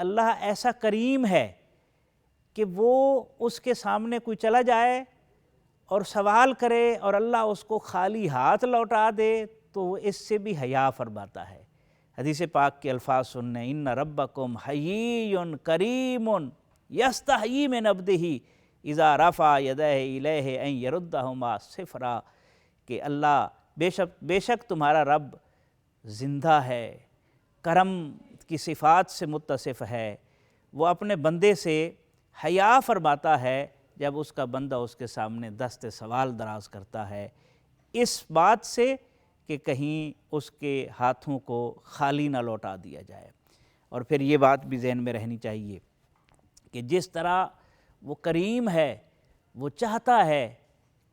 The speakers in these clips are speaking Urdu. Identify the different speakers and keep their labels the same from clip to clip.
Speaker 1: اللہ ایسا کریم ہے کہ وہ اس کے سامنے کوئی چلا جائے اور سوال کرے اور اللہ اس کو خالی ہاتھ لوٹا دے تو وہ اس سے بھی حیا فرماتا ہے۔ حدیث پاک کے الفاظ سننے، ان ربکم حیی کریم یستحیی من عبدہ اذا رفع یدہ الیہ ان یردہما صفرا، کہ اللہ بے شک تمہارا رب زندہ ہے، کرم کی صفات سے متصف ہے، وہ اپنے بندے سے حیا فرماتا ہے جب اس کا بندہ اس کے سامنے دست سوال دراز کرتا ہے، اس بات سے کہ کہیں اس کے ہاتھوں کو خالی نہ لوٹا دیا جائے۔ اور پھر یہ بات بھی ذہن میں رہنی چاہیے کہ جس طرح وہ کریم ہے، وہ چاہتا ہے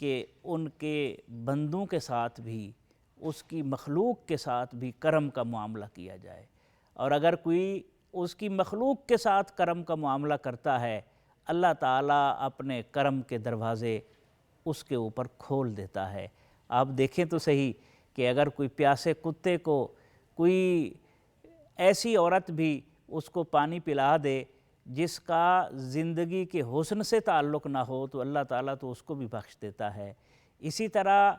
Speaker 1: کہ ان کے بندوں کے ساتھ بھی، اس کی مخلوق کے ساتھ بھی کرم کا معاملہ کیا جائے، اور اگر کوئی اس کی مخلوق کے ساتھ کرم کا معاملہ کرتا ہے، اللہ تعالیٰ اپنے کرم کے دروازے اس کے اوپر کھول دیتا ہے۔ آپ دیکھیں تو صحیح کہ اگر کوئی پیاسے کتے کو کوئی ایسی عورت بھی اس کو پانی پلا دے جس کا زندگی کے حسن سے تعلق نہ ہو، تو اللہ تعالیٰ تو اس کو بھی بخش دیتا ہے۔ اسی طرح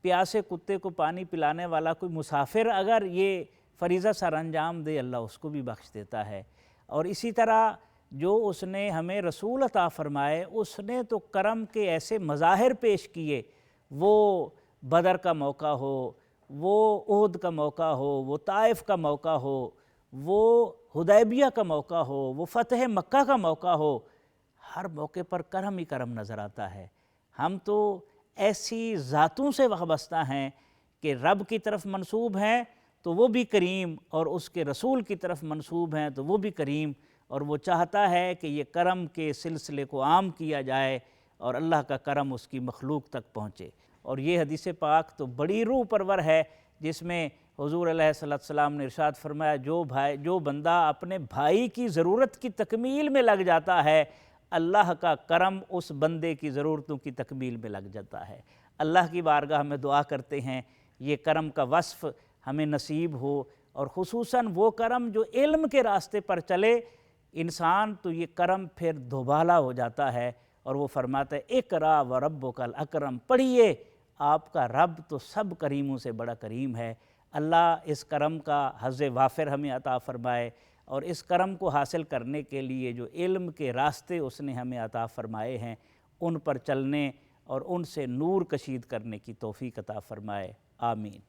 Speaker 1: پیاسے کتے کو پانی پلانے والا کوئی مسافر اگر یہ فریضہ سر انجام دے، اللہ اس کو بھی بخش دیتا ہے۔ اور اسی طرح جو اس نے ہمیں رسول عطا فرمائے، اس نے تو کرم کے ایسے مظاہر پیش کیے، وہ بدر کا موقع ہو، وہ احد کا موقع ہو، وہ طائف کا موقع ہو، وہ حدیبیہ کا موقع ہو، وہ فتح مکہ کا موقع ہو، ہر موقع پر کرم ہی کرم نظر آتا ہے۔ ہم تو ایسی ذاتوں سے وابستہ ہیں کہ رب کی طرف منسوب ہیں تو وہ بھی کریم، اور اس کے رسول کی طرف منسوب ہیں تو وہ بھی کریم، اور وہ چاہتا ہے کہ یہ کرم کے سلسلے کو عام کیا جائے اور اللہ کا کرم اس کی مخلوق تک پہنچے۔ اور یہ حدیث پاک تو بڑی روح پرور ہے، جس میں حضور علیہ السلام نے ارشاد فرمایا، جو بندہ اپنے بھائی کی ضرورت کی تکمیل میں لگ جاتا ہے، اللہ کا کرم اس بندے کی ضرورتوں کی تکمیل میں لگ جاتا ہے۔ اللہ کی بارگاہ میں دعا کرتے ہیں یہ کرم کا وصف ہمیں نصیب ہو، اور خصوصاً وہ کرم جو علم کے راستے پر چلے انسان، تو یہ کرم پھر دوبالا ہو جاتا ہے، اور وہ فرماتا ہے اقرا وربک الاکرم، پڑھیے آپ کا رب تو سب کریموں سے بڑا کریم ہے۔ اللہ اس کرم کا حظ وافر ہمیں عطا فرمائے، اور اس کرم کو حاصل کرنے کے لیے جو علم کے راستے اس نے ہمیں عطا فرمائے ہیں، ان پر چلنے اور ان سے نور کشید کرنے کی توفیق عطا فرمائے۔ آمین۔